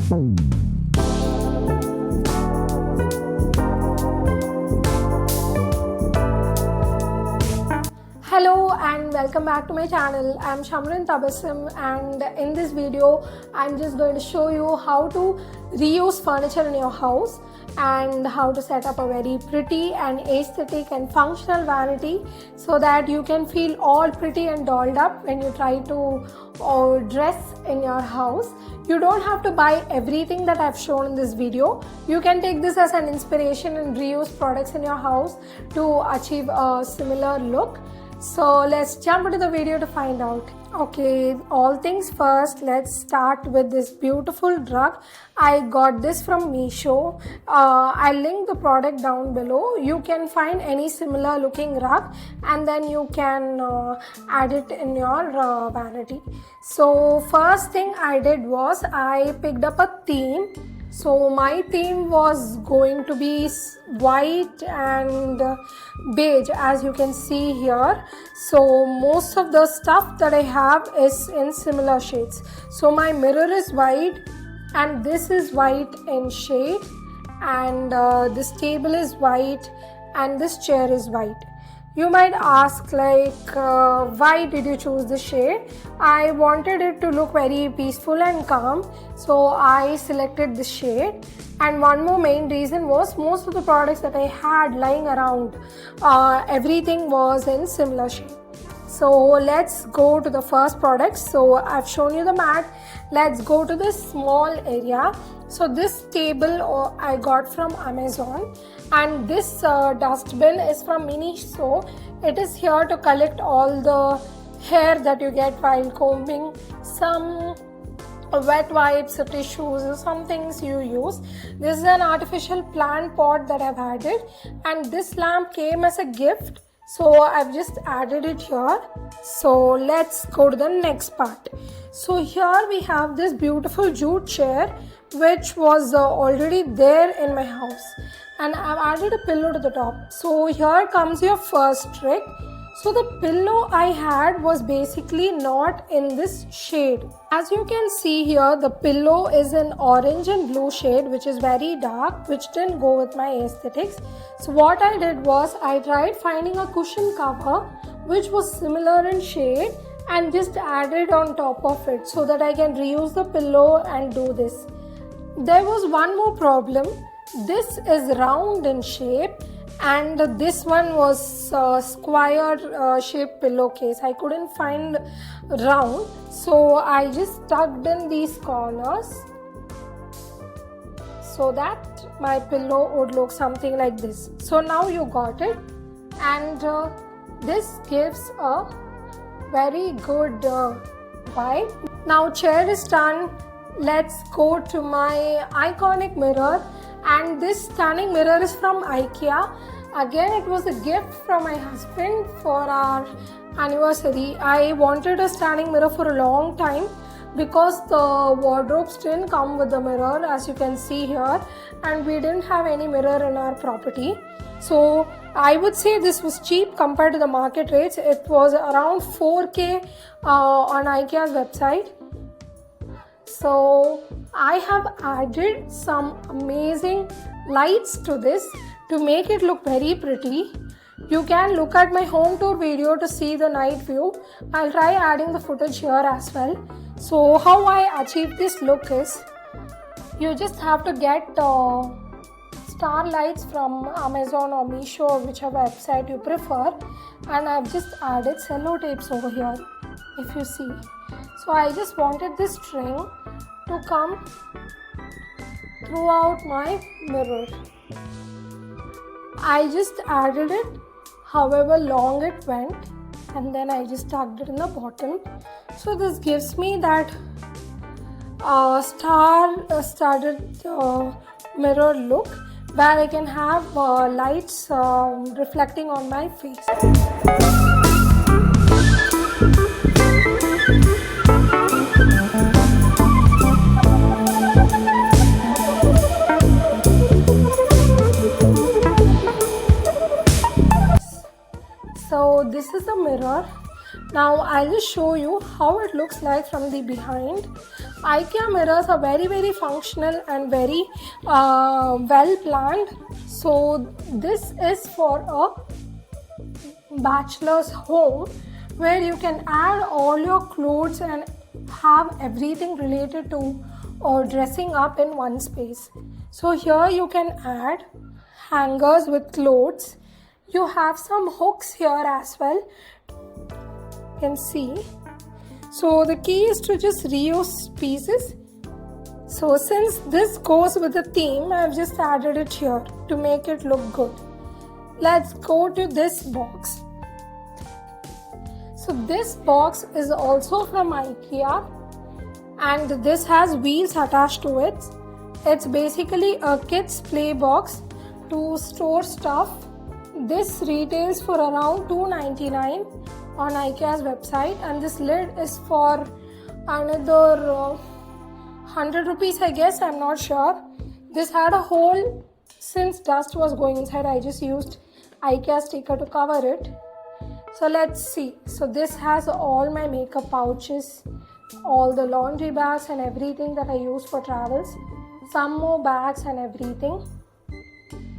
Hello and welcome back to my channel. I'm Shamran Tabassum, and in this video I'm just going to show you how to reuse furniture in your house and how to set up a very pretty and aesthetic and functional vanity so that you can feel all pretty and dolled up when you try to dress in your house. You don't have to buy everything that I've shown in this video. You can take this as an inspiration and reuse products in your house to achieve a similar look. So let's jump into the video to find out. Okay, all things first, let's start with this beautiful rug. I got this from Meesho. I'll link the product down below. You can find any similar looking rug and then you can add it in your vanity. So first thing I did was I picked up a theme. So my theme was going to be white and beige, as you can see here. So most of the stuff that I have is in similar shades. So my mirror is white and this is white in shade, and this table is white and this chair is white. You might ask why did you choose this shade? I wanted it to look very peaceful and calm, so I selected this shade. And one more main reason was most of the products that I had lying around, everything was in similar shade. So let's go to the first product. So I've shown you the mat. Let's go to this small area. So this table I got from Amazon, and this dustbin is from Miniso. It is here to collect all the hair that you get while combing, some wet wipes or tissues or some things you use. This is an artificial plant pot that I've added, and this lamp came as a gift, so I've just added it here. So let's go to the next part. So here we have this beautiful jute chair which was already there in my house, and I've added a pillow to the top. So here comes your first trick. So the pillow I had was basically not in this shade. As you can see here, the pillow is in orange and blue shade, which is very dark, which didn't go with my aesthetics. So what I did was I tried finding a cushion cover which was similar in shade and just added on top of it so that I can reuse the pillow and do this. There was one more problem. This is round in shape and this one was square shaped pillowcase. I couldn't find round, so I just tucked in these corners so that my pillow would look something like this. So now you got it, and this gives a very good vibe. Now chair is done. Let's go to my iconic mirror, and this standing mirror is from IKEA. Again, it was a gift from my husband for our anniversary. I wanted a standing mirror for a long time because the wardrobes didn't come with the mirror, as you can see here, and we didn't have any mirror in our property. So I would say this was cheap compared to the market rates. It was around 4K on IKEA's website. So I have added some amazing lights to this to make it look very pretty. You can look at my home tour video to see the night view. I'll try adding the footage here as well. So how I achieve this look is, you just have to get star lights from Amazon or Meesho or whichever website you prefer, and I've just added cello tapes over here, if you see. So I just wanted this string to come throughout my mirror. I just added it however long it went, and then I just tucked it in the bottom. So this gives me that studded mirror look where I can have lights reflecting on my face. So this is the mirror. Now I'll just show you how it looks like from the behind. IKEA mirrors are very functional and very well planned. So this is for a bachelor's home where you can add all your clothes and have everything related to dressing up in one space. So here you can add hangers with clothes. You have some hooks here as well, you can see. So the key is to just reuse pieces. So since this goes with the theme, I've just added it here to make it look good. Let's go to this box. So this box is also from IKEA and this has wheels attached to it. It's basically a kids play box to store stuff. This retails for around $2.99 on IKEA's website, and this lid is for another 100 rupees, I guess, I'm not sure. This had a hole. Since dust was going inside, I just used IKEA sticker to cover it. So let's see. So this has all my makeup pouches, all the laundry bags and everything that I use for travels, some more bags and everything.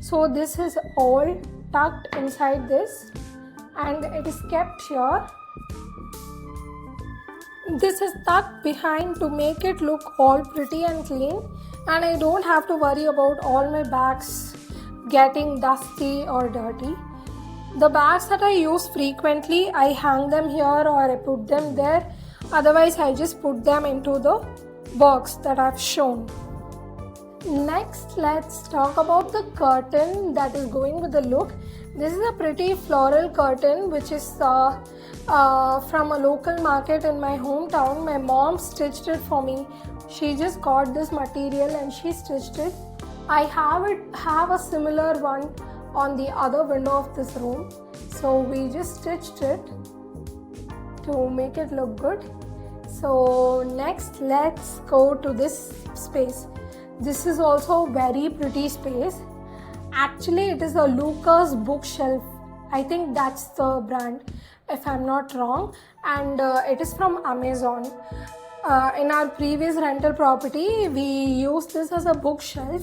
So this is all tucked inside this and it is kept here. This is tucked behind to make it look all pretty and clean, and I don't have to worry about all my bags getting dusty or dirty. The bags that I use frequently, I hang them here or I put them there. Otherwise, I just put them into the box that I've shown. Next, let's talk about the curtain that is going with the look. This is a pretty floral curtain which is from a local market in my hometown. My mom stitched it for me. She just got this material and she stitched it. I have a similar one on the other window of this room. So we just stitched it to make it look good. So next, let's go to this space. This is also a very pretty space. Actually, it is a Lucas bookshelf. I think that's the brand, if I'm not wrong. And it is from Amazon. In our previous rental property, we used this as a bookshelf.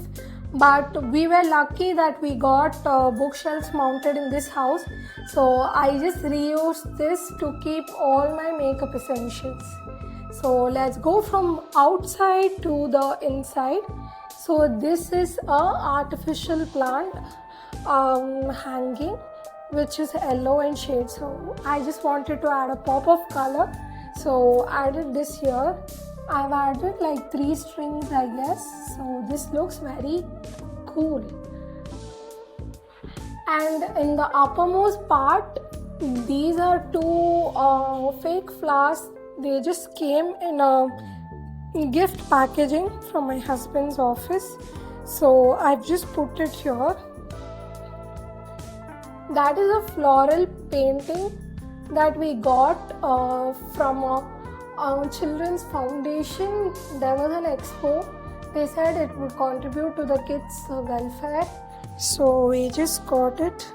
But we were lucky that we got bookshelves mounted in this house. So I just reused this to keep all my makeup essentials. So let's go from outside to the inside. So this is a artificial plant hanging, which is yellow in shade. So I just wanted to add a pop of color. So I added this here. I've added like 3 strings, I guess. So this looks very cool. And in the uppermost part, these are 2 fake flowers. They just came in a gift packaging from my husband's office. So I've just put it here. That is a floral painting that we got from a children's foundation. There was an expo. They said it would contribute to the kids' welfare. So we just got it.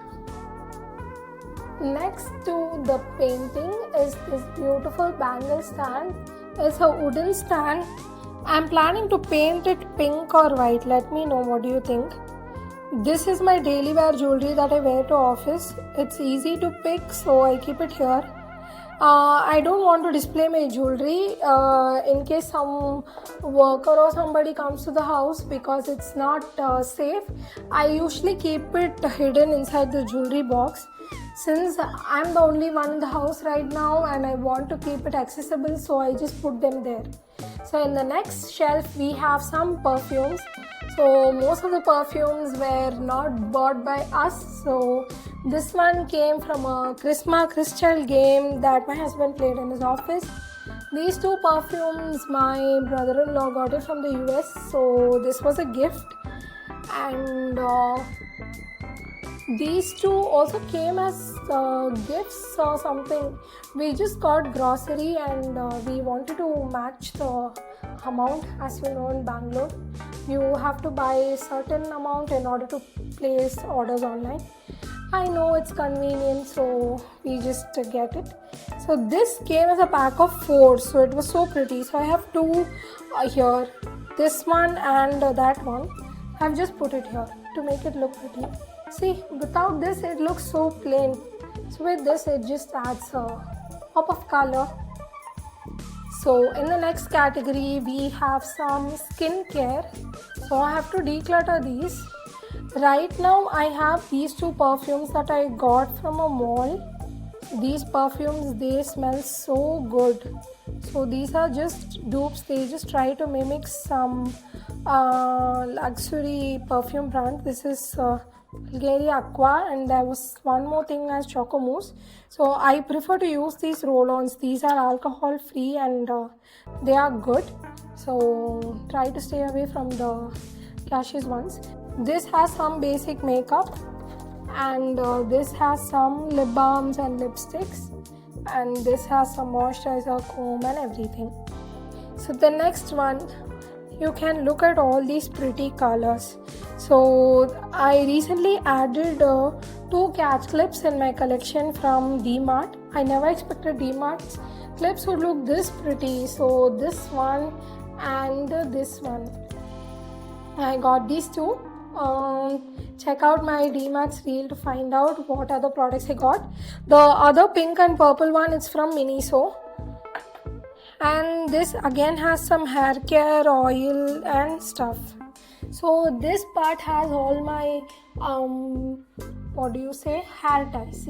Next to the painting is this beautiful bangle stand. It's a wooden stand. I'm planning to paint it pink or white. Let me know, what do you think? This is my daily wear jewelry that I wear to office. It's easy to pick, so I keep it here. I don't want to display my jewelry in case some worker or somebody comes to the house, because it's not safe. I usually keep it hidden inside the jewelry box. Since I'm the only one in the house right now and I want to keep it accessible, so I just put them there. So in the next shelf we have some perfumes. So most of the perfumes were not bought by us. So this one came from a Christmas game that my husband played in his office. These 2 perfumes my brother-in-law got it from the US. So this was a gift. And these 2 also came as gifts or something. We just got grocery and we wanted to match the amount. As you know, in Bangalore, you have to buy a certain amount in order to place orders online. I know it's convenient, so we just get it. So this came as a pack of 4, so it was so pretty. So I have 2 here, this one and that one. I've just put it here to make it look pretty. See, without this it looks so plain. So with this it just adds a pop of color. So in the next category we have some skincare. So I have to declutter these. Right now I have these 2 perfumes that I got from a mall. These perfumes, they smell so good. So these are just dupes. They just try to mimic some luxury perfume brand. This is Bulgari Aqua, and there was one more thing as Choco Mousse. So I prefer to use these roll-ons. These are alcohol free and they are good. So try to stay away from the cashews ones. This has some basic makeup, and this has some lip balms and lipsticks, and this has some moisturizer, comb and everything. So the next one, you can look at all these pretty colors. So I recently added 2 catch clips in my collection from D-Mart. I never expected D-Mart's clips would look this pretty. So this one and this one, I got these 2. Check out my D-Mart's reel to find out what other products I got. The other pink and purple one is from Miniso, and this again has some hair care oil and stuff. So this part has all my hair ties,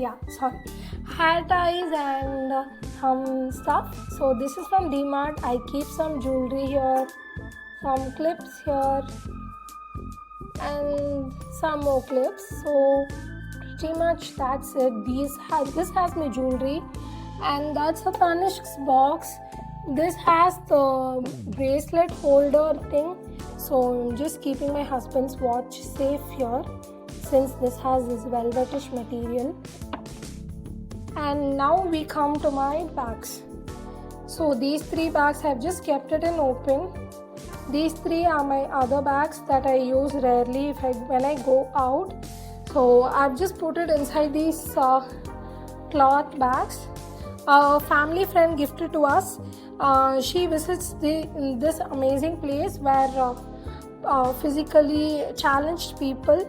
hair ties and some stuff. So this is from D-Mart. I keep some jewelry here, some clips here and some more clips. So pretty much that's it. This has my jewelry, and that's a Tanishq's box. This has the bracelet holder thing, so I'm just keeping my husband's watch safe here since this has this velvetish material. And now we come to my bags. So these 3 bags I've just kept it in open. These 3 are my other bags that I use rarely when I go out. So I've just put it inside these cloth bags. A family friend gifted to us. She visits this amazing place where physically challenged people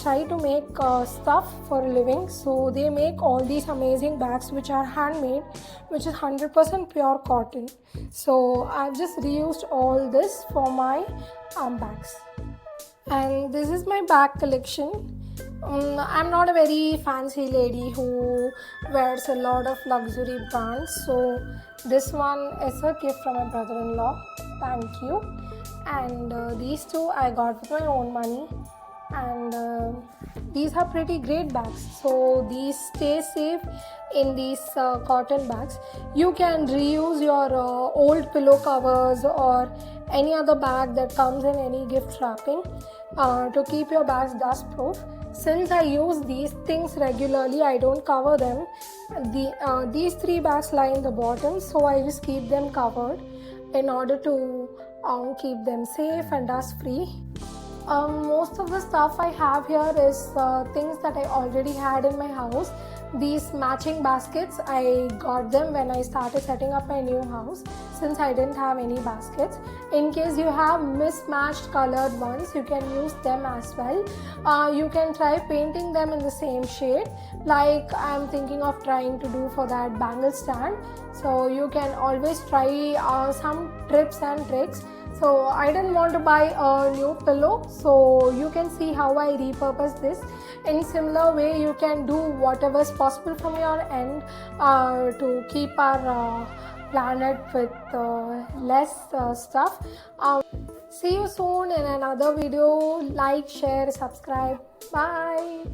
try to make stuff for a living. So they make all these amazing bags which are handmade, which is 100% pure cotton. So I've just reused all this for my bags. And this is my bag collection. I'm not a very fancy lady who wears a lot of luxury brands, so this one is a gift from my brother-in-law. Thank you. And these 2 I got with my own money, and these are pretty great bags. So these stay safe in these cotton bags. You can reuse your old pillow covers or any other bag that comes in any gift wrapping to keep your bags dust proof. Since I use these things regularly, I don't cover them. These 3 bags lie in the bottom, so I just keep them covered in order to keep them safe and dust free. Most of the stuff I have here is things that I already had in my house. These matching baskets, I got them when I started setting up my new house, since I didn't have any baskets. In case you have mismatched colored ones, you can use them as well. You can try painting them in the same shade, like I'm thinking of trying to do for that bangle stand. So you can always try some tips and tricks. So I didn't want to buy a new pillow, so you can see how I repurpose this. In similar way, you can do whatever is possible from your end to keep our planet with less stuff. See you soon in another video. Like, share, subscribe. Bye.